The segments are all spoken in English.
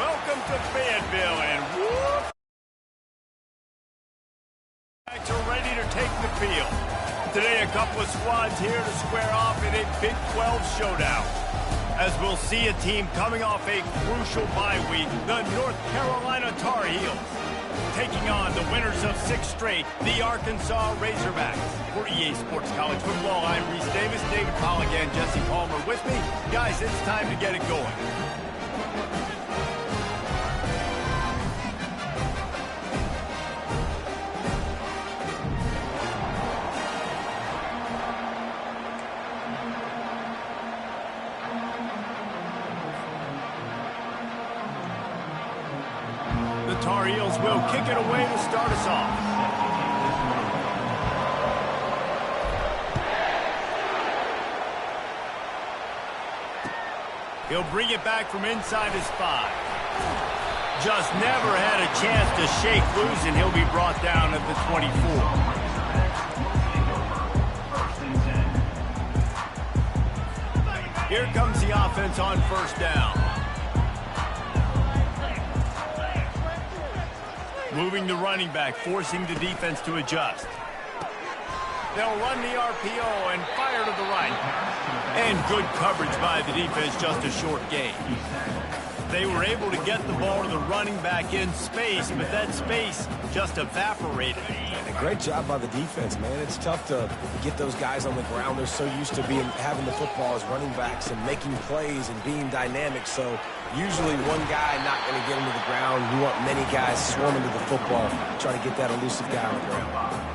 welcome to Fayetteville, and whoop! Are ready to take the field. Today, a couple of squads here to square off in a Big 12 showdown. As we'll see a team coming off a crucial bye week, the North Carolina Tar Heels, taking on the winners of 6 straight, the Arkansas Razorbacks. For EA Sports College Football, I'm Reese Davis, David Colligan, Jesse Palmer with me. Guys, it's time to get it going. The Tar Heels will kick it away to start us off. He'll bring it back from inside his 5. Just never had a chance to shake loose, and he'll be brought down at the 24. Here comes the offense on first down. Moving the running back, forcing the defense to adjust. They'll run the RPO and fire to the right. And good coverage by the defense, just a short gain. They were able to get the ball to the running back in space, but that space just evaporated. And great job by the defense, man. It's tough to get those guys on the ground. They're so used to having the football as running backs and making plays and being dynamic. So usually one guy not going to get him to the ground. You want many guys swarming to the football, try to get that elusive guy on the ground.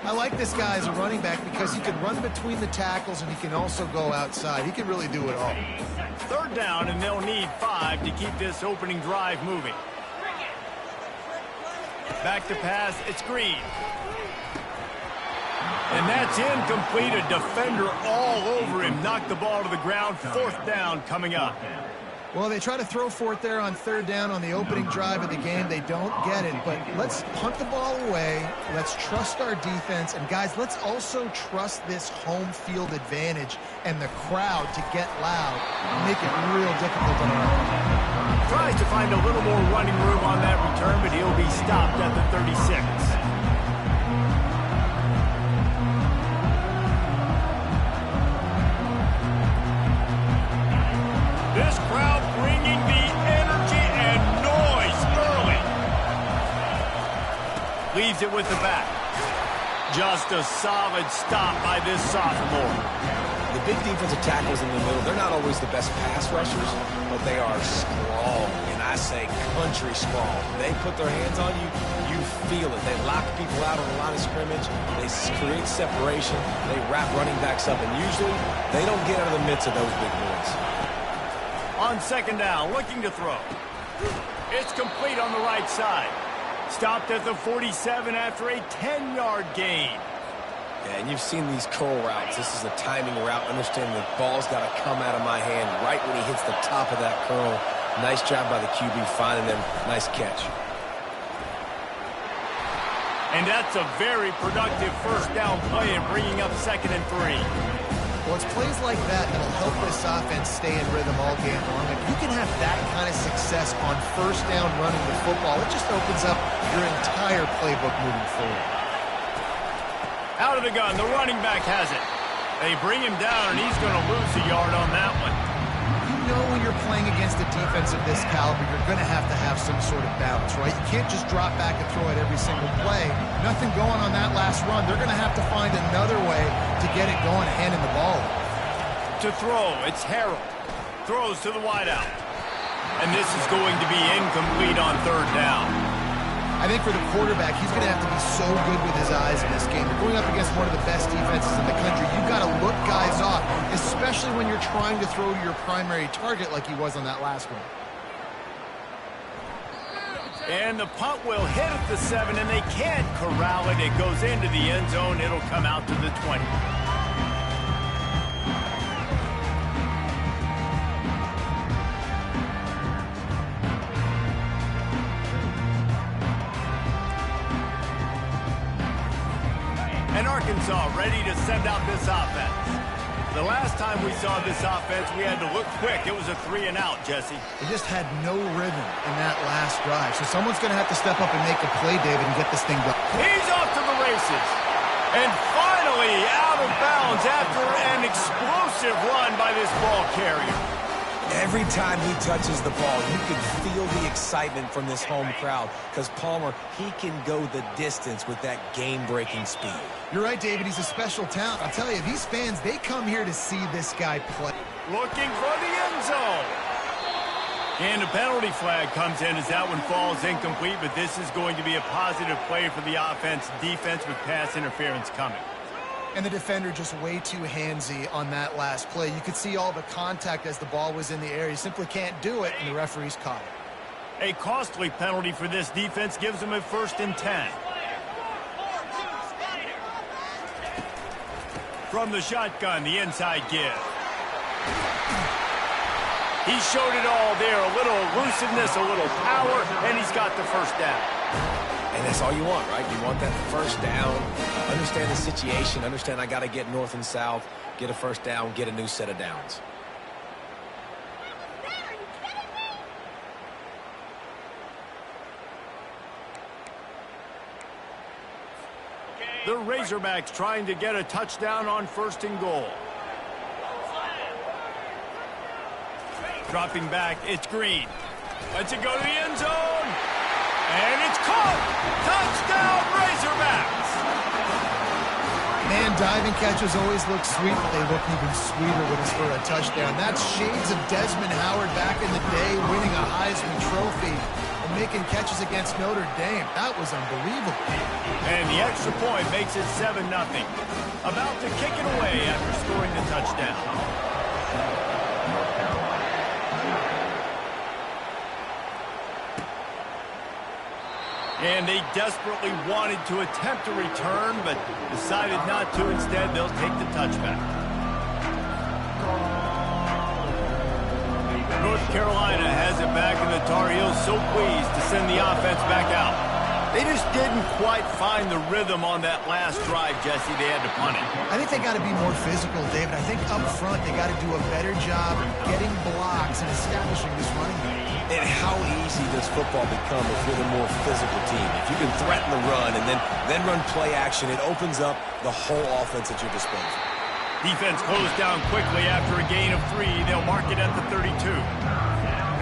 I like this guy as a running back because he can run between the tackles and he can also go outside. He can really do it all. Third down, and they'll need 5 to keep this opening drive moving. Back to pass, it's Green. And that's incomplete. A defender all over him. Knocked the ball to the ground. 4th down coming up. Well, they try to throw for it there on 3rd down on the opening drive of the game. They don't get it, but let's punt the ball away. Let's trust our defense. And, guys, let's also trust this home field advantage and the crowd to get loud and make it real difficult on our own. Tries to find a little more running room on that return, but he'll be stopped at the 36. This crowd bringing the energy and noise early. Leaves it with the back. Just a solid stop by this sophomore. The big defensive tackles in the middle, they're not always the best pass rushers, but they are strong, and I say country strong. They put their hands on you, you feel it. They lock people out on the line of scrimmage. They create separation. They wrap running backs up, and usually they don't get out of the midst of those big boys. On 2nd down, looking to throw. It's complete on the right side. Stopped at the 47 after a 10-yard gain. Yeah, and you've seen these curl routes. This is a timing route. Understanding the ball's got to come out of my hand right when he hits the top of that curl. Nice job by the QB finding them. Nice catch. And that's a very productive 1st down play and bringing up 2nd and 3. Well, it's plays like that that'll help this offense stay in rhythm all game long. If you can have that kind of success on 1st down running the football, it just opens up your entire playbook moving forward. Out of the gun, the running back has it. They bring him down, and he's going to lose a yard on that one. You know when you're playing against a defense of this caliber, you're going to have some sort of balance, right? You can't just drop back and throw it every single play. Nothing going on that last run. They're going to have to find another way to get it going, handing the ball off. To throw, it's Harold. Throws to the wideout. And this is going to be incomplete on 3rd down. I think for the quarterback, he's going to have to be so good with his eyes in this game. You're going up against one of the best defenses in the country. You've got to look guys off, especially when you're trying to throw to your primary target like he was on that last one. And the punt will hit at the 7, and they can't corral it. It goes into the end zone. It'll come out to the 20. And Arkansas ready to send out this offense. The last time we saw this offense, we had to look quick. It was a 3-and-out, Jesse. They just had no rhythm in that last drive. So someone's going to have to step up and make a play, David, and get this thing done. He's off to the races. And finally out of bounds after an explosive run by this ball carrier. Every time he touches the ball, you can feel the excitement from this home crowd because Palmer, he can go the distance with that game-breaking speed. You're right, David. He's a special talent. I'll tell you, these fans, they come here to see this guy play. Looking for the end zone. And a penalty flag comes in as that one falls incomplete, but this is going to be a positive play for the defense with pass interference coming. And the defender just way too handsy on that last play. You could see all the contact as the ball was in the air. You simply can't do it, and the referee's caught it. A costly penalty for this defense gives them a 1st and 10. From the shotgun, the inside give. He showed it all there. A little elusiveness, a little power, and he's got the 1st down. And that's all you want, right? You want that 1st down, understand the situation, understand I got to get north and south, get a 1st down, get a new set of downs. The Razorbacks trying to get a touchdown on 1st and goal. Dropping back, it's Green. Lets it go to the end zone. And it's caught! Touchdown, Razorbacks! Man, diving catches always look sweet, but they look even sweeter when it's for a touchdown. That's shades of Desmond Howard back in the day, winning a Heisman Trophy and making catches against Notre Dame. That was unbelievable. And the extra point makes it 7-0. About to kick it away after scoring the touchdown. And they desperately wanted to attempt a return, but decided not to. Instead, they'll take the touchback. North Carolina has it back, and the Tar Heels so pleased to send the offense back out. They just didn't quite find the rhythm on that last drive, Jesse. They had to punt it. I think they got to be more physical, David. I think up front they got to do a better job getting blocks and establishing this running game. And how easy does football become if you're the more physical team? If you can threaten the run and then run play action, it opens up the whole offense at your disposal. Defense closed down quickly after a gain of 3. They'll mark it at the 32. You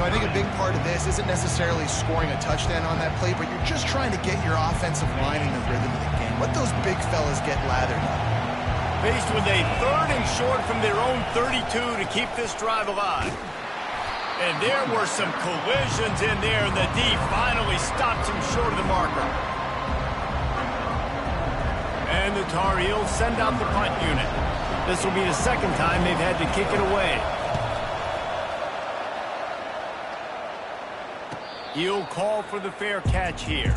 know, I think a big part of this isn't necessarily scoring a touchdown on that play, but you're just trying to get your offensive line in the rhythm of the game. Let those big fellas get lathered up. Faced with a 3rd and short from their own 32 to keep this drive alive. And there were some collisions in there, and the D finally stops him short of the marker. And the Tar Heels send out the punt unit. This will be the 2nd time they've had to kick it away. He'll call for the fair catch here.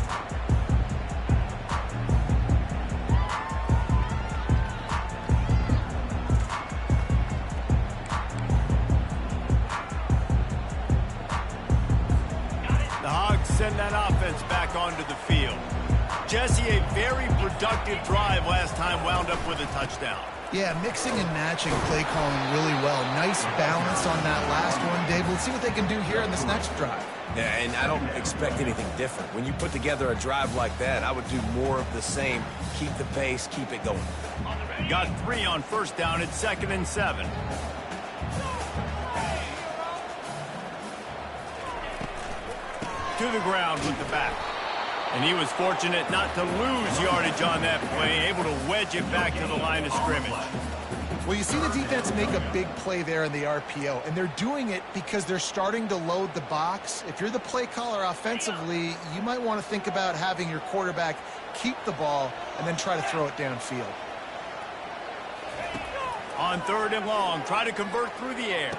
The Hogs send that offense back onto the field. Jesse, a very productive drive last time wound up with a touchdown. Yeah, mixing and matching play calling really well. Nice balance on that last one, Dave. Let's see what they can do here in this next drive. Yeah, and I don't expect anything different. When you put together a drive like that, I would do more of the same. Keep the pace, keep it going. Got 3 on 1st down. It's 2nd and 7. To the ground with the back. And he was fortunate not to lose yardage on that play, able to wedge it back to the line of scrimmage. Well, you see the defense make a big play there in the RPO, and they're doing it because they're starting to load the box. If you're the play caller offensively, you might want to think about having your quarterback keep the ball and then try to throw it downfield. On 3rd and long, try to convert through the air.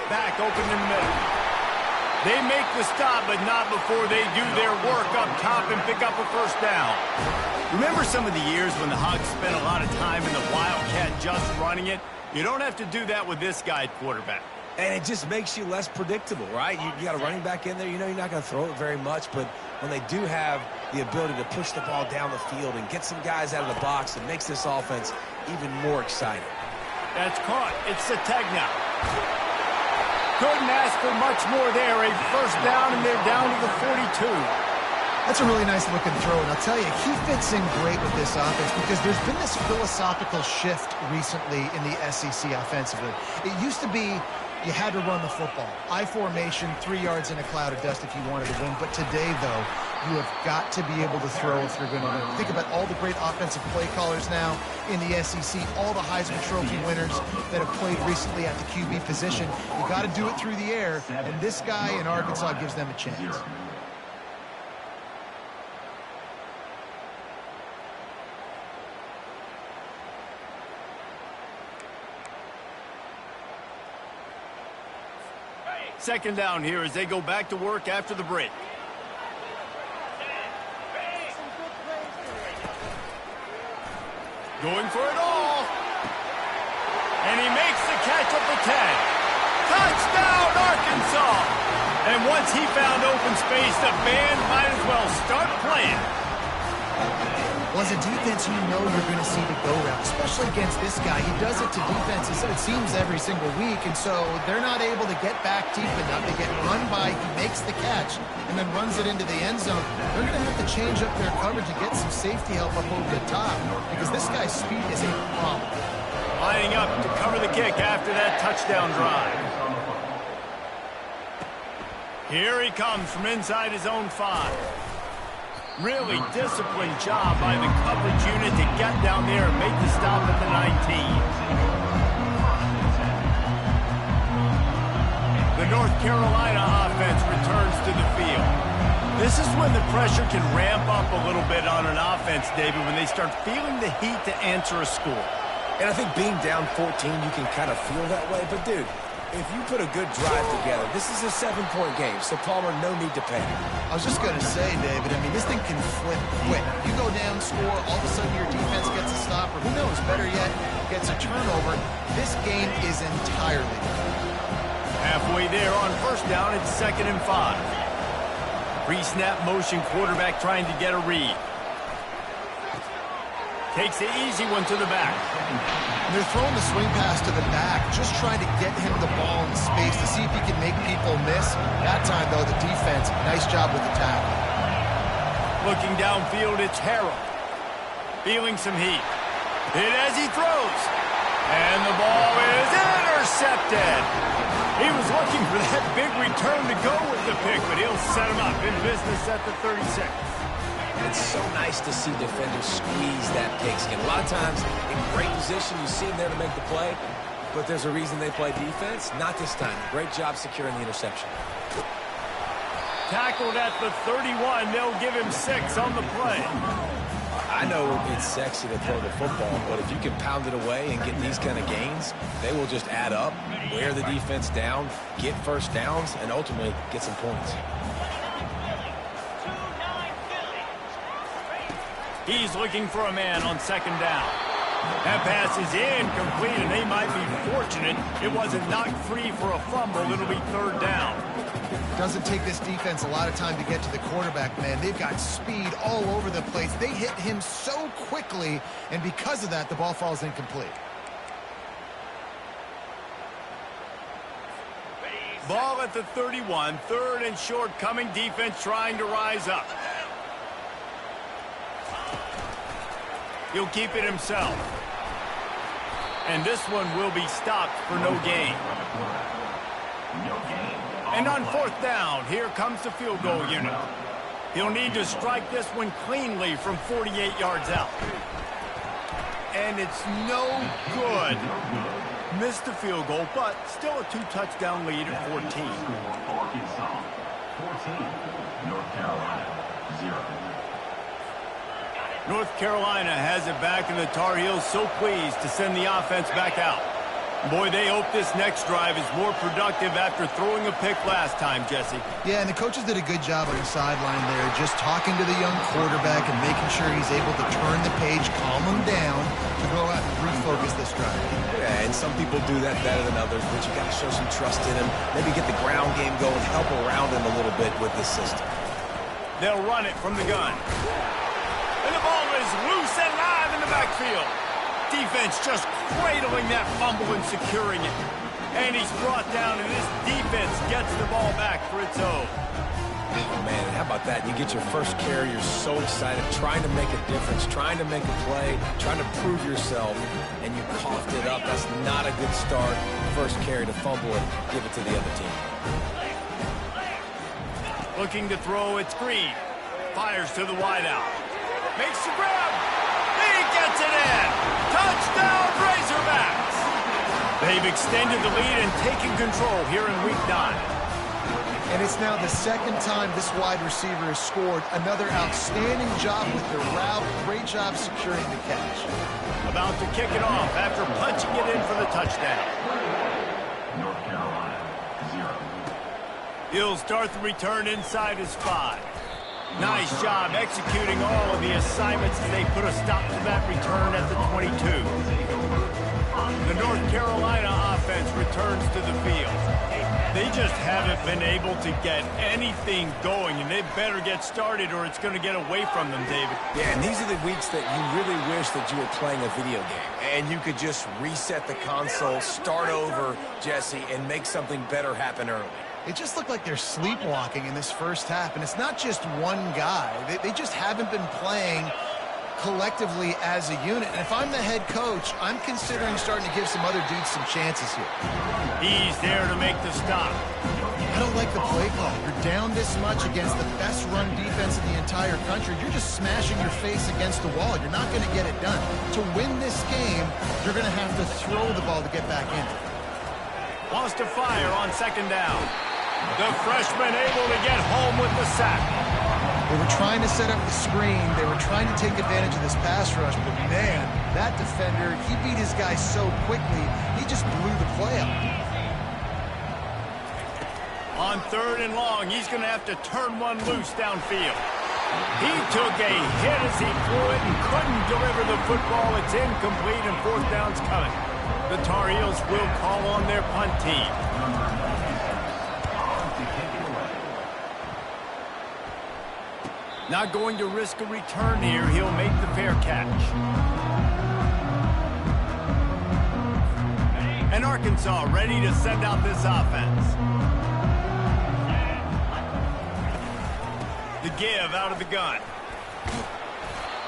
Back open in the middle. They make the stop, but not before they do their work up top and pick up a 1st down. Remember some of the years when the Hogs spent a lot of time in the Wildcat just running it? You don't have to do that with this guy at quarterback. And it just makes you less predictable, right? You got a running back in there. You know you're not going to throw it very much, but when they do have the ability to push the ball down the field and get some guys out of the box, it makes this offense even more exciting. That's caught. It's Sategna. Couldn't ask for much more there. A first down, and they're down to the 42. That's a really nice looking throw, and I'll tell you, he fits in great with this offense because there's been this philosophical shift recently in the SEC offensively. It used to be you had to run the football. I formation, 3 yards in a cloud of dust if you wanted to win. But today, though, you have got to be able to throw if you're going to win. Think about all the great offensive play callers now in the SEC, all the Heisman Trophy winners that have played recently at the QB position. You got to do it through the air, and this guy in Arkansas gives them a chance. Second down here as they go back to work after the break. Going for it all. And he makes the catch at the 10. Touchdown, Arkansas! And once he found open space, the band might as well start playing. Well, as a defense, you know you're going to see the go route, especially against this guy. He does it to defenses, it seems, every single week, and so they're not able to get back deep enough. They get run by, he makes the catch, and then runs it into the end zone. They're going to have to change up their coverage and get some safety help up over the top, because this guy's speed is a problem. Lining up to cover the kick after that touchdown drive. Here he comes from inside his own 5. Really disciplined job by the coverage unit to get down there and make the stop at the 19. The North Carolina offense returns to the field. This is when the pressure can ramp up a little bit on an offense, David, when they start feeling the heat to answer a score. And I think being down 14, you can kind of feel that way. But, dude, if you put a good drive together, this is a 7-point game, so Palmer, no need to panic. I was just going to say, David, I mean, this thing can flip quick. You go down, score, all of a sudden your defense gets a stop, or who knows, better yet, gets a turnover. This game is entirely different. Halfway there on first down, it's 2nd and 5. Pre-snap motion quarterback trying to get a read. Takes the easy one to the back. They're throwing the swing pass to the back, just trying to get him the ball in space to see if he can make people miss. That time, though, the defense, nice job with the tackle. Looking downfield, it's Harrell. Feeling some heat. Hit as he throws. And the ball is intercepted. He was looking for that big return to go with the pick, but he'll set him up in business at the 36. It's so nice to see defenders squeeze that pigskin. A lot of times, in great position, you see them there to make the play, but there's a reason they play defense. Not this time. Great job securing the interception. Tackled at the 31. They'll give him 6 on the play. I know it's sexy to throw the football, but if you can pound it away and get these kind of gains, they will just add up, wear the defense down, get first downs, and ultimately get some points. He's looking for a man on 2nd down. That pass is incomplete, and they might be fortunate it wasn't knocked free for a fumble. It'll be 3rd down. Doesn't take this defense a lot of time to get to the quarterback, man. They've got speed all over the place. They hit him so quickly, and because of that, the ball falls incomplete. Ball at the 31. 3rd and short coming. Defense trying to rise up. He'll keep it himself. And this one will be stopped for no gain. And on 4th down, here comes the field goal unit. He'll need to strike this one cleanly from 48 yards out. And it's no good. Missed the field goal, but still a 2-touchdown lead at 14. Arkansas, 14, North Carolina, 0. North Carolina has it back, and the Tar Heels so pleased to send the offense back out. Boy, they hope this next drive is more productive after throwing a pick last time, Jesse. Yeah, and the coaches did a good job on the sideline there, just talking to the young quarterback and making sure he's able to turn the page, calm him down, to go out and refocus this drive. Yeah, and some people do that better than others, but you got to show some trust in him. Maybe get the ground game going, help around him a little bit with this system. They'll run it from the gun. And the ball is loose and live in the backfield. defense just cradling that fumble and securing it. And he's brought down, and this defense gets the ball back for its own. Oh, man, how about that? You get your first carry, you're so excited, trying to make a difference, trying to make a play, trying to prove yourself, and you coughed it up. That's not a good start. First carry to fumble it, give it to the other team. Looking to throw, it's Green. Fires to the wideout. Makes the grab. He gets it in. Touchdown, Razorbacks. They've extended the lead and taken control here in Week 9. And it's now the second time this wide receiver has scored. Another outstanding job with the route. Great job securing the catch. About to kick it off after punching it in for the touchdown. North Carolina, 0. He'll start the return inside his 5. Nice job executing all of the assignments as they put a stop to that return at the 22. The North Carolina offense returns to the field. They just haven't been able to get anything going, and they better get started or it's going to get away from them, David. Yeah, and these are the weeks that you really wish that you were playing a video game, and you could just reset the console, start over, Jesse, and make something better happen early. It just looked like they're sleepwalking in this first half, and it's not just one guy. They just haven't been playing collectively as a unit. And if I'm the head coach, I'm considering starting to give some other dudes some chances here. He's there to make the stop. I don't like the play call. You're down this much against the best run defense in the entire country. You're just smashing your face against the wall. You're not going to get it done. To win this game, you're going to have to throw the ball to get back in. Wants to fire on second down. The freshman able to get home with the sack. They were trying to set up the screen. They were trying to take advantage of this pass rush, but man, that defender, he beat his guy so quickly, he just blew the play up. On 3rd and long, he's going to have to turn one loose downfield. He took a hit as he threw it and couldn't deliver the football. It's incomplete and 4th down's coming. The Tar Heels will call on their punt team. Not going to risk a return here. He'll make the fair catch. And Arkansas ready to send out this offense. The give out of the gun.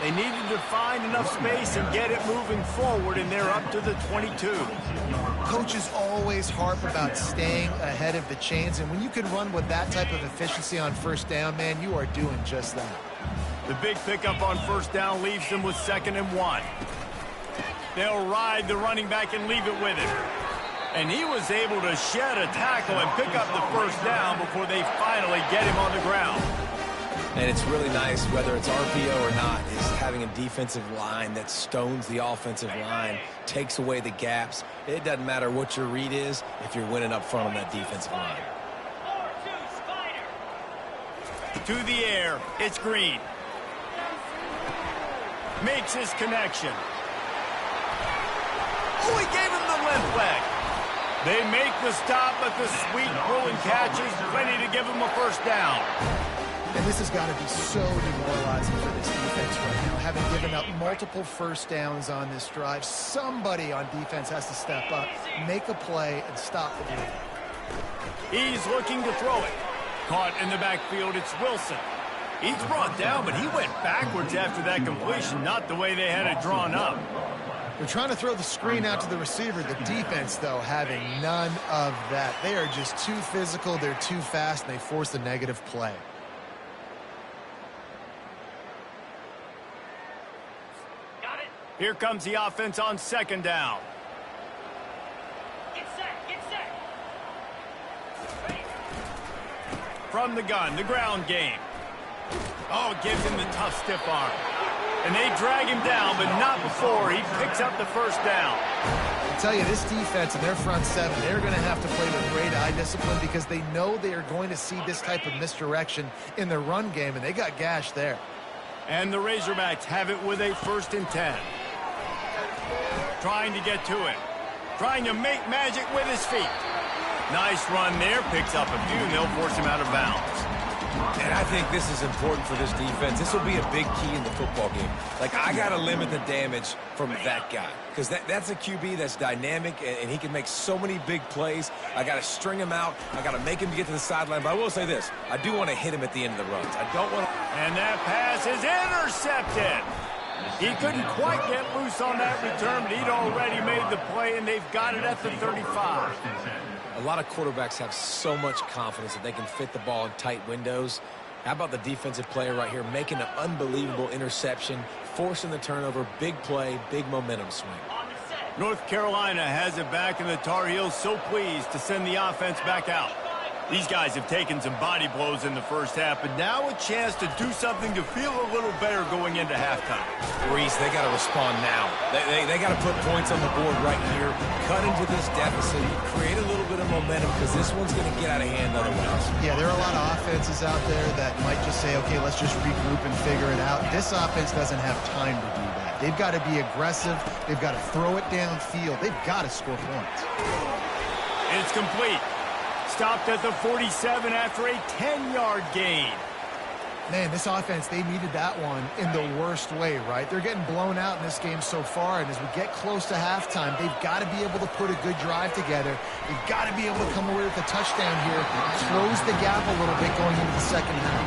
They needed to find enough space and get it moving forward, and they're up to the 22. Coaches always harp about staying ahead of the chains, and when you can run with that type of efficiency on 1st down, man, you are doing just that. The big pickup on 1st down leaves them with 2nd and 1. They'll ride the running back and leave it with him. And he was able to shed a tackle and pick up the 1st down before they finally get him on the ground. And it's really nice, whether it's RPO or not, is having a defensive line that stones the offensive line, takes away the gaps. It doesn't matter what your read is if you're winning up front on that defensive line. To the air, it's Green. Makes his connection. Oh, he gave him the left leg. They make the stop, but the sweet pulling catch is plenty to give him a 1st down. And this has got to be so demoralizing for this defense right now, having given up multiple 1st downs on this drive. Somebody on defense has to step up, make a play, and stop the bleeding. He's looking to throw it. Caught in the backfield, it's Wilson. He's brought down, but he went backwards after that completion, not the way they had it drawn up. They're trying to throw the screen out to the receiver. The defense, though, having none of that. They are just too physical, they're too fast, and they force a negative play. Here comes the offense on 2nd down. Get set, get set. Ready. From the gun, the ground game. Oh, gives him the tough stiff arm. And they drag him down, but not before he picks up the 1st down. I tell you, this defense and their front 7, they're going to have to play with great eye discipline because they know they are going to see this type of misdirection in their run game, and they got gashed there. And the Razorbacks have it with a 1st and 10. Trying to get to it. Trying to make magic with his feet. Nice run there. Picks up a few, and they'll force him out of bounds. And I think this is important for this defense. This will be a big key in the football game. Like, I got to limit the damage from that guy because that's a QB that's dynamic, and he can make so many big plays. I got to string him out. I got to make him get to the sideline. But I will say this. I do want to hit him at the end of the runs. I don't want to... And that pass is intercepted. He couldn't quite get loose on that return, but he'd already made the play, and they've got it at the 35. A lot of quarterbacks have so much confidence that they can fit the ball in tight windows. How about the defensive player right here making an unbelievable interception, forcing the turnover, big play, big momentum swing. North Carolina has it back, and the Tar Heels so pleased to send the offense back out. These guys have taken some body blows in the first half, but now a chance to do something to feel a little better going into halftime. Reese, they got to respond now. They got to put points on the board right here, cut into this deficit, create a little bit of momentum because this one's going to get out of hand otherwise. Yeah, there are a lot of offenses out there that might just say, okay, let's just regroup and figure it out. This offense doesn't have time to do that. They've got to be aggressive. They've got to throw it downfield. They've got to score points. It's complete. Stopped at the 47 after a 10-yard gain. Man, this offense, they needed that one in the worst way, right? They're getting blown out in this game so far, and as we get close to halftime, they've got to be able to put a good drive together. They've got to be able to come away with a touchdown here, close the gap a little bit going into the second half.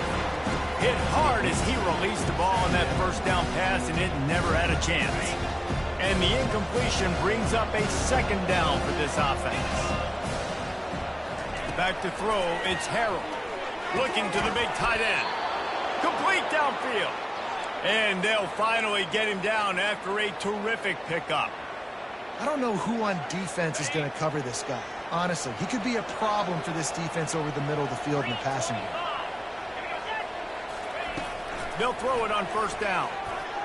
Hit hard as he released the ball on that first down pass, and it never had a chance. And the incompletion brings up a second down for this offense. Back to throw, it's Harrell. Looking to the big tight end. Complete downfield. And they'll finally get him down after a terrific pickup. I don't know who on defense is going to cover this guy. Honestly, he could be a problem for this defense over the middle of the field in the passing game. They'll throw it on first down.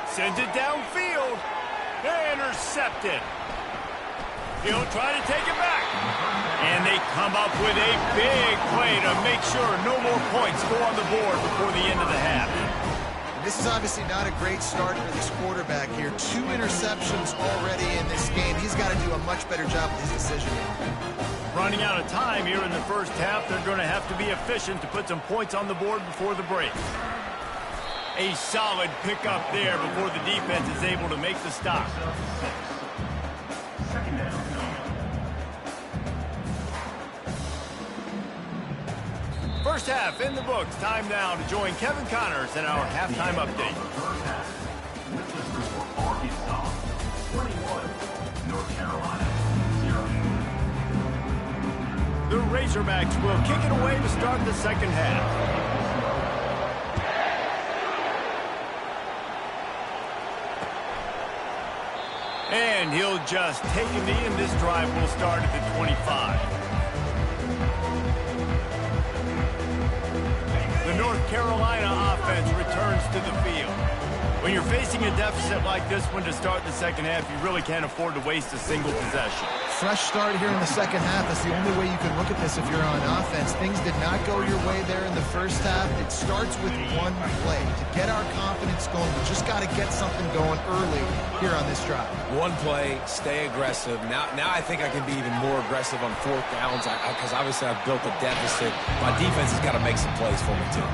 Sends it downfield. Intercepted. He'll try to take it back. And they come up with a big play to make sure no more points go on the board before the end of the half. This is obviously not a great start for this quarterback here. 2 interceptions already in this game. He's got to do a much better job with his decision-making. Running out of time here in the first half, they're going to have to be efficient to put some points on the board before the break. A solid pickup there before the defense is able to make the stop. Second down. First half in the books. Time now to join Kevin Connors in our halftime update. First half. With the score, Arkansas 21, North Carolina 0. The Razorbacks will kick it away to start the second half. And he'll just take a knee, and this drive will start at the 25. The North Carolina offense returns to the field. When you're facing a deficit like this one to start the second half, you really can't afford to waste a single possession. Fresh start here in the second half. That's the only way you can look at this if you're on offense. Things did not go your way there in the first half. It starts with one play. To get our confidence going, we just got to get something going early here on this drive. One play, stay aggressive. Now I think I can be even more aggressive on fourth downs because obviously I've built a deficit. My defense has got to make some plays for me too.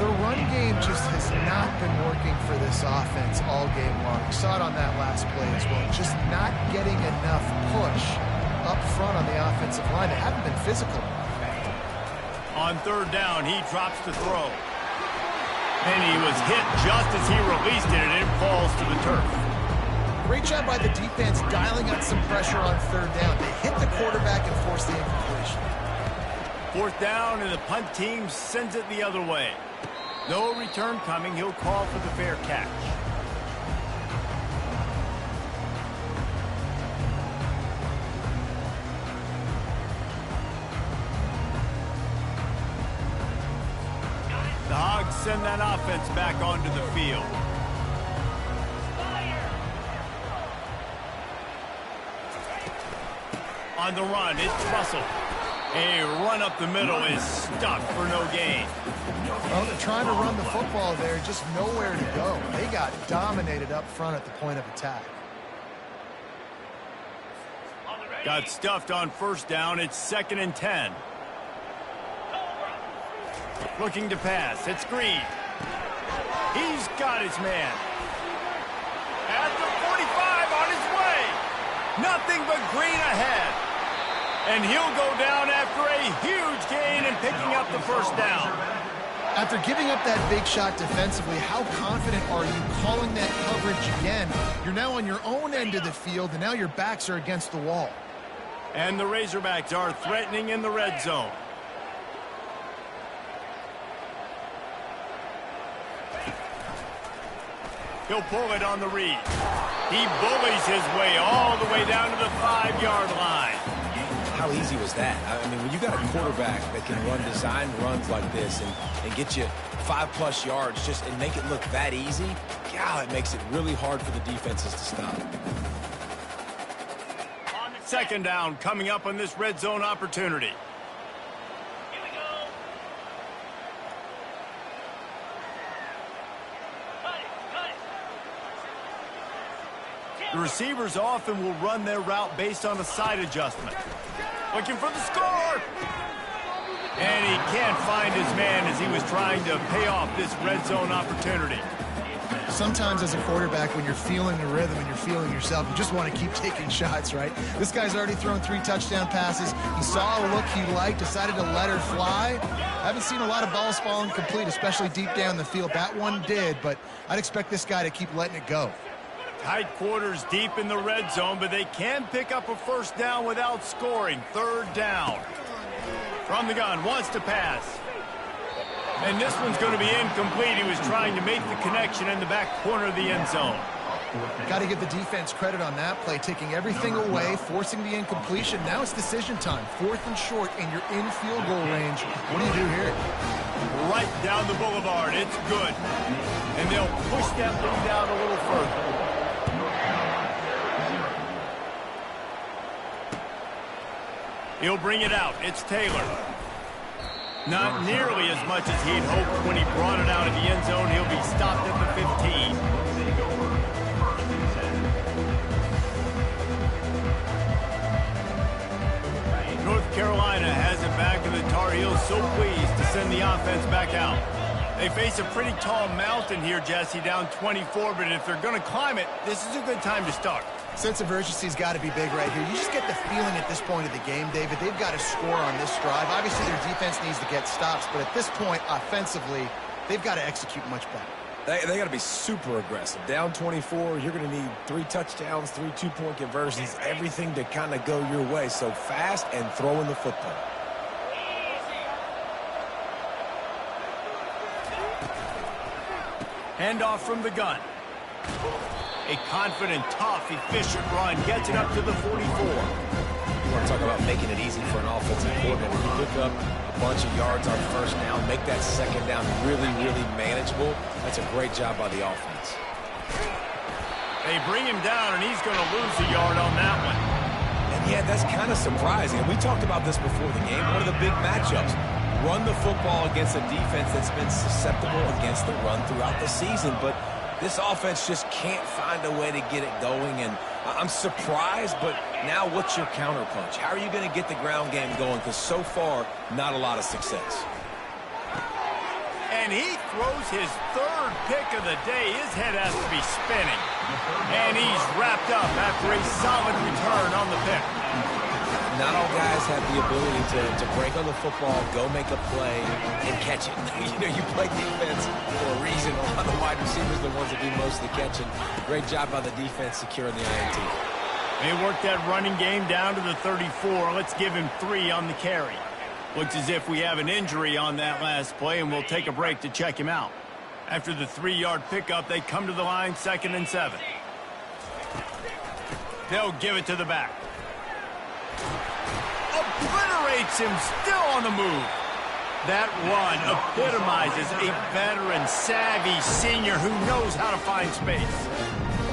The run game just has not been working for this offense all game long. We saw it on that last play as well. Just not getting enough push up front on the offensive line. They haven't been physical enough. On third down, he drops the throw. And he was hit just as he released it, and it falls to the turf. Great job by the defense dialing up some pressure on third down. They hit the quarterback and forced the incompletion. Fourth down, and the punt team sends it the other way. No return coming. He'll call for the fair catch. The Hogs send that offense back onto the field. On the run, it's Russell. A run up the middle is stuffed for no gain. Well, they're trying to run the football there, just nowhere to go. They got dominated up front at the point of attack. Got stuffed on first down. It's 2nd and 10. Looking to pass. It's Green. He's got his man. At the 45 on his way. Nothing but Green ahead. And he'll go down after a huge gain and picking up the first down. After giving up that big shot defensively, how confident are you calling that coverage again? You're now on your own end of the field, and now your backs are against the wall. And the Razorbacks are threatening in the red zone. He'll pull it on the read. He bullies his way all the way down to the 5-yard line. How easy was that? I mean, when you got a quarterback that can run design runs like this and get you 5+ yards just and make it look that easy, God, it makes it really hard for the defenses to stop. Second down coming up on this red zone opportunity. Here we go. Cut it. The receivers often will run their route based on a side adjustment. Looking for the score. And he can't find his man as he was trying to pay off this red zone opportunity. Sometimes as a quarterback, when you're feeling the rhythm and you're feeling yourself, you just want to keep taking shots, right? This guy's already thrown 3 touchdown passes. He saw a look he liked, decided to let her fly. I haven't seen a lot of balls falling complete, especially deep down the field. That one did, but I'd expect this guy to keep letting it go. Tight quarters deep in the red zone, but they can pick up a first down without scoring. Third down. From the gun, wants to pass. And this one's going to be incomplete. He was trying to make the connection in the back corner of the end zone. Got to give the defense credit on that play, taking everything away, forcing the incompletion. Now it's decision time. 4th and short, and you're in field goal range. What do you do here? Right down the boulevard. It's good. And they'll push that lead out a little further. He'll bring it out. It's Taylor. Not nearly as much as he'd hoped when he brought it out of the end zone. He'll be stopped at the 15. North Carolina has it back, and the Tar Heels so pleased to send the offense back out. They face a pretty tall mountain here, Jesse, down 24, but if they're going to climb it, this is a good time to start. Sense of urgency's got to be big right here. You just get the feeling at this point of the game, David, they've got to score on this drive. Obviously, their defense needs to get stops, but at this point, offensively, they've got to execute much better. They got to be super aggressive. Down 24, you're going to need 3 touchdowns, 3 2-point conversions, everything to kind of go your way. So fast and throwing the football. Handoff from the gun. A confident, tough, efficient run gets it up to the 44. You want to talk about making it easy for an offensive coordinator. You pick up a bunch of yards on first down, make that second down really, really manageable. That's a great job by the offense. They bring him down, and he's going to lose a yard on that one. And yeah, that's kind of surprising. We talked about this before the game. One of the big matchups. Run the football against a defense that's been susceptible against the run throughout the season. But this offense just can't find a way to get it going. And I'm surprised, but now what's your counterpunch? How are you going to get the ground game going? Because so far, not a lot of success. And he throws his 3rd pick of the day. His head has to be spinning. And he's wrapped up after a solid return on the pick. Not all guys have the ability to break on the football, go make a play, and catch it. You play defense for a reason. A lot of the wide receivers are the ones that do most of the catching. Great job by the defense securing the INT. They worked that running game down to the 34. Let's give him 3 on the carry. Looks as if we have an injury on that last play, and we'll take a break to check him out. After the 3-yard pickup, they come to the line, 2nd and 7. They'll give it to the back. Obliterates him, still on the move. That run epitomizes a veteran, savvy senior who knows how to find space.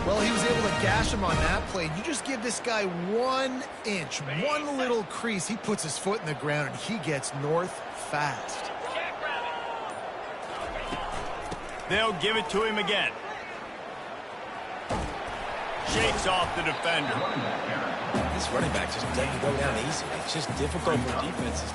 Well, he was able to gash him on that play. You just give this guy 1 inch, one little crease. He puts his foot in the ground, and he gets north fast. They'll give it to him again. Shakes off the defender. This running back just doesn't go down easy. It's just difficult for defenses.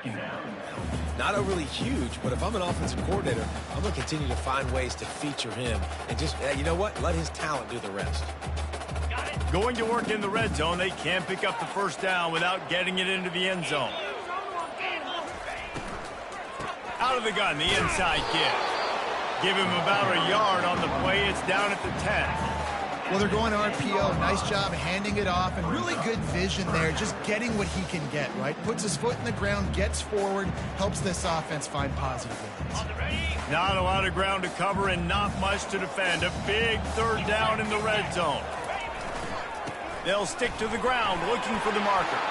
second down. Not overly huge, but if I'm an offensive coordinator, I'm going to continue to find ways to feature him. And just, you know what? Let his talent do the rest. Going to work in the red zone, they can't pick up the first down without getting it into the end zone. Out of the gun, the inside give. Give him about a yard on the play. It's down at the 10. Well, they're going to RPO. Nice job handing it off, and really good vision there, just getting what he can get, right? Puts his foot in the ground, gets forward, helps this offense find positive yards. Not a lot of ground to cover and not much to defend. A big third down in the red zone. They'll stick to the ground looking for the marker.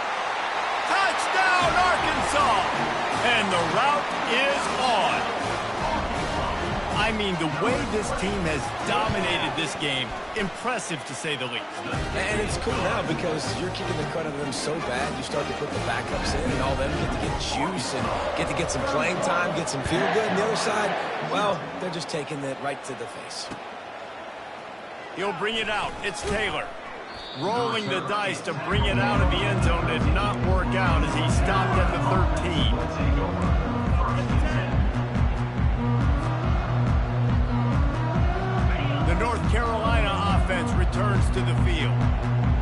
Touchdown, Arkansas! And the route is on. I mean, the way this team has dominated this game, impressive to say the least. And it's cool now because you're kicking the crud out of them so bad, you start to put the backups in and all them get to get juice and get to get some playing time, get some feel good. And the other side, well, they're just taking it right to the face. He'll bring it out. It's Taylor. Rolling the dice to bring it out of the end zone did not work out as he stopped at the 13. The North Carolina offense returns to the field.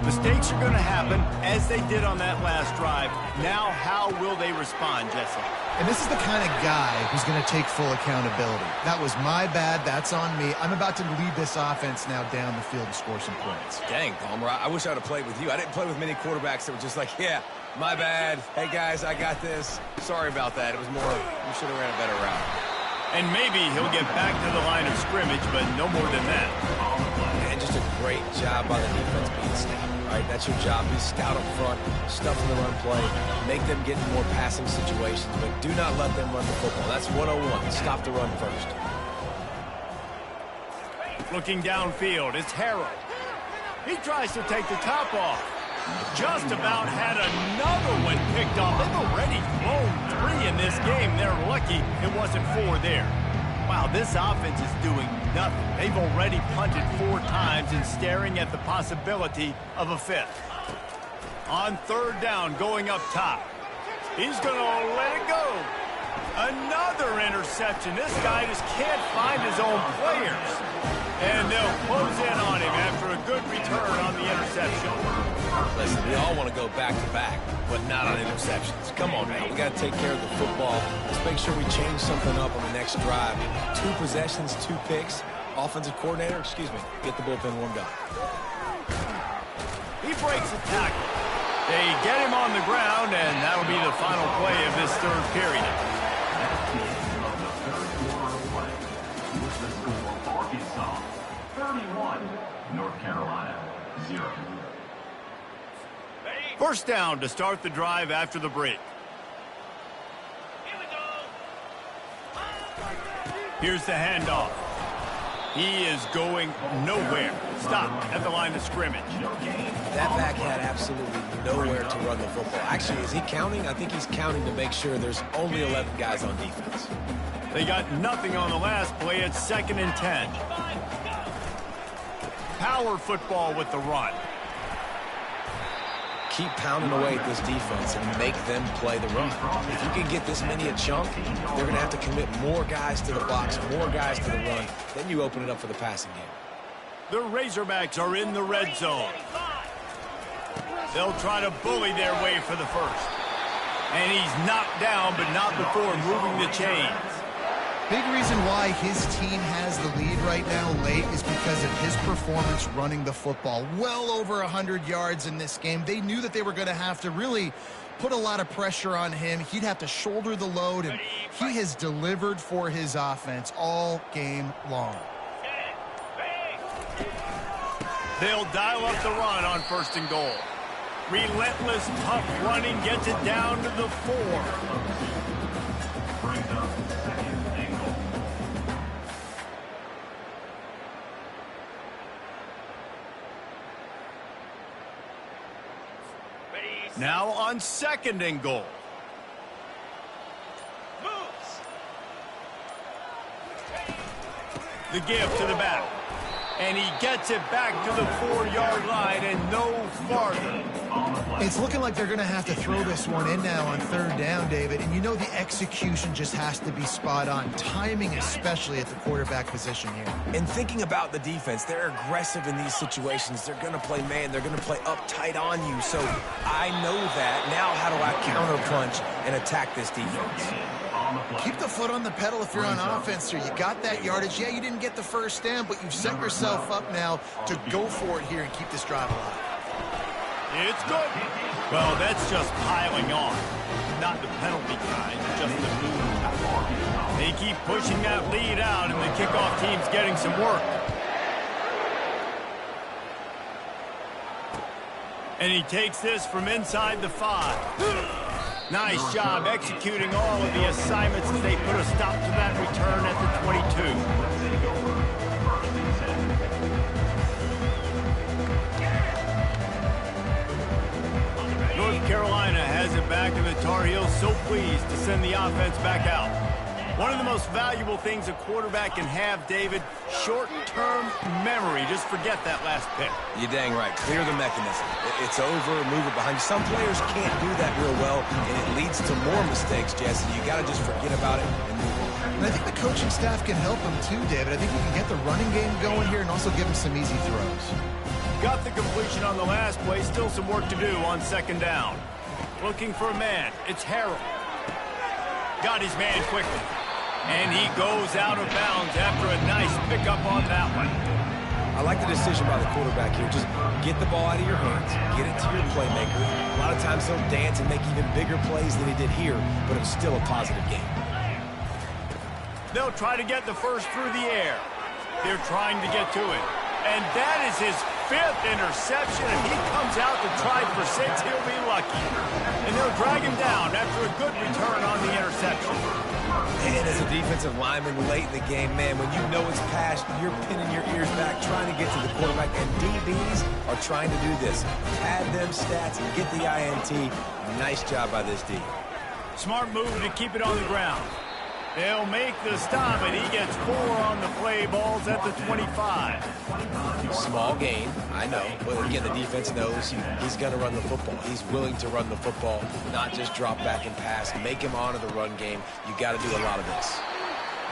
Mistakes are going to happen, as they did on that last drive. Now, how will they respond, Jesse? And this is the kind of guy who's going to take full accountability. That was my bad. That's on me. I'm about to lead this offense now down the field and score some points. Dang, Palmer, I wish I would have played with you. I didn't play with many quarterbacks that were just like, yeah, my bad. Hey, guys, I got this. Sorry about that. It was more, you should have ran a better route. And maybe he'll get back to the line of scrimmage, but no more than that. And just a great job by the defense being stout, right? That's your job. Be stout up front, stuff in the run play, make them get in more passing situations, but do not let them run the football. That's 101. Stop the run first. Looking downfield, it's Harrell. He tries to take the top off. Just about had another one picked off. They've already thrown 3 in this game. They're lucky it wasn't 4 there. Wow, this offense is doing nothing. They've already punted 4 times and staring at the possibility of a 5th. On third down, going up top. He's going to let it go. Another interception. This guy just can't find his own players. And they'll close in on him after a good return on the interception. Listen, we all want to go back-to-back, but not on interceptions. Come on, man. We got to take care of the football. Let's make sure we change something up on the next drive. 2 possessions, 2 picks. Offensive coordinator, get the bullpen warmed up. He breaks a tackle. They get him on the ground, and that'll be the final play of this third period. That's the end of the third quarter of play. With the score, Arkansas 31, North Carolina 0. First down to start the drive after the break. Here we go. Here's the handoff. He is going nowhere. Stop at the line of scrimmage. That back had absolutely nowhere to run the football. Actually, is he counting? I think he's counting to make sure there's only 11 guys on defense. They got nothing on the last play. It's 2nd and 10. Power football with the run. Keep pounding away at this defense and make them play the run. If you can get this many a chunk, they're going to have to commit more guys to the box, more guys to the run. Then you open it up for the passing game. The Razorbacks are in the red zone. They'll try to bully their way for the first. And he's knocked down, but not before moving the chains. Big reason why his team has the lead right now late is because of his performance running the football. Well over 100 yards in this game. They knew that they were going to have to really put a lot of pressure on him. He'd have to shoulder the load, and he has delivered for his offense all game long. They'll dial up the run on 1st and goal. Relentless, tough running gets it down to the 4. Brings up 2nd and goal. Now on 2nd and goal. Moves. The give to the back. And he gets it back to the 4-yard line and no farther. It's looking like they're going to have to throw this one in now on third down, David. And you know the execution just has to be spot on. Timing especially at the quarterback position here. And thinking about the defense, they're aggressive in these situations. They're going to play man. They're going to play uptight on you. So I know that. Now how do I counterpunch and attack this defense? Keep the foot on the pedal if you're on offense here. You got that yardage. Yeah, you didn't get the first down, but you've set yourself up now to go for it here and keep this drive alive. It's good. Well, that's just piling on. Not the penalty kind, just the move. They keep pushing that lead out, and the kickoff team's getting some work. And he takes this from inside the 5. Nice job executing all of the assignments as they put a stop to that return at the 22. North Carolina has it back, and the Tar Heels so pleased to send the offense back out. One of the most valuable things a quarterback can have, David, short-term memory. Just forget that last pick. You're dang right. Clear the mechanism. It's over, move it behind you. Some players can't do that real well, and it leads to more mistakes, Jesse. You got to just forget about it and move on. And I think the coaching staff can help him too, David. I think we can get the running game going here and also give him some easy throws. Got the completion on the last play. Still some work to do on second down. Looking for a man. It's Harrell. Got his man quickly. And he goes out of bounds after a nice pickup on that one. I like the decision by the quarterback here. Just get the ball out of your hands. Get it to your playmaker. A lot of times he'll dance and make even bigger plays than he did here, but it's still a positive game. They'll try to get the first through the air. They're trying to get to it. And that is his 5th interception. If he comes out to try for 6, he'll be lucky. And they'll drag him down after a good return on the interception. And as a defensive lineman late in the game, man, when you know it's past, you're pinning your ears back, trying to get to the quarterback. And DBs are trying to do this. Pad them stats and get the INT. Nice job by this D. Smart move to keep it on the ground. They'll make the stop, and he gets 4 on the play. Balls at the 25. Small gain, I know. But again, the defense knows he's going to run the football. He's willing to run the football, not just drop back and pass. Make him honor the run game. You got to do a lot of this.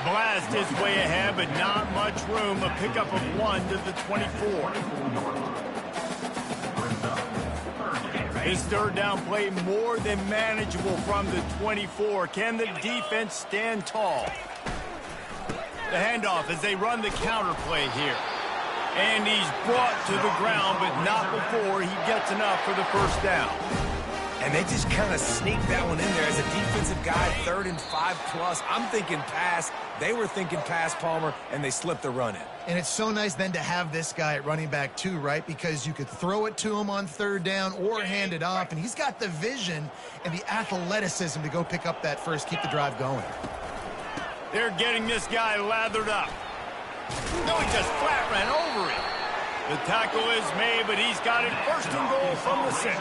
Blast his way ahead, but not much room. A pickup of 1 to the 24. His third down play more than manageable from the 24. Can the defense stand tall? The handoff as they run the counter play here. And he's brought to the ground, but not before he gets enough for the first down. And they just kind of sneak that one in there as a defensive guy, 3rd and 5+. I'm thinking pass. They were thinking pass, Palmer, and they slipped the run in. And it's so nice then to have this guy at running back too, right? Because you could throw it to him on 3rd down or hand it off, and he's got the vision and the athleticism to go pick up that first, keep the drive going. They're getting this guy lathered up. No, he just flat ran over it. The tackle is made, but he's got it 1st and goal from the 6.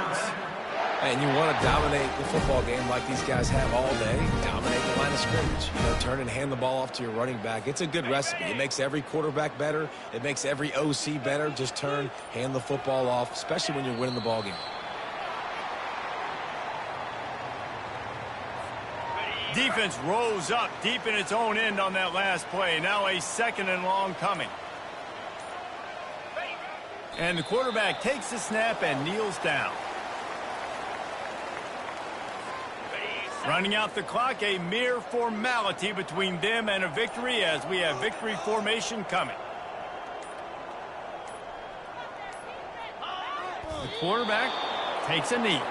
And you want to dominate the football game like these guys have all day. Dominate the line of scrimmage. You know, turn and hand the ball off to your running back. It's a good recipe. It makes every quarterback better. It makes every OC better. Just turn, hand the football off, especially when you're winning the ball game. Defense rose up deep in its own end on that last play. Now a 2nd and long coming. And the quarterback takes the snap and kneels down. Running out the clock, a mere formality between them and a victory as we have victory formation coming. The quarterback takes a knee.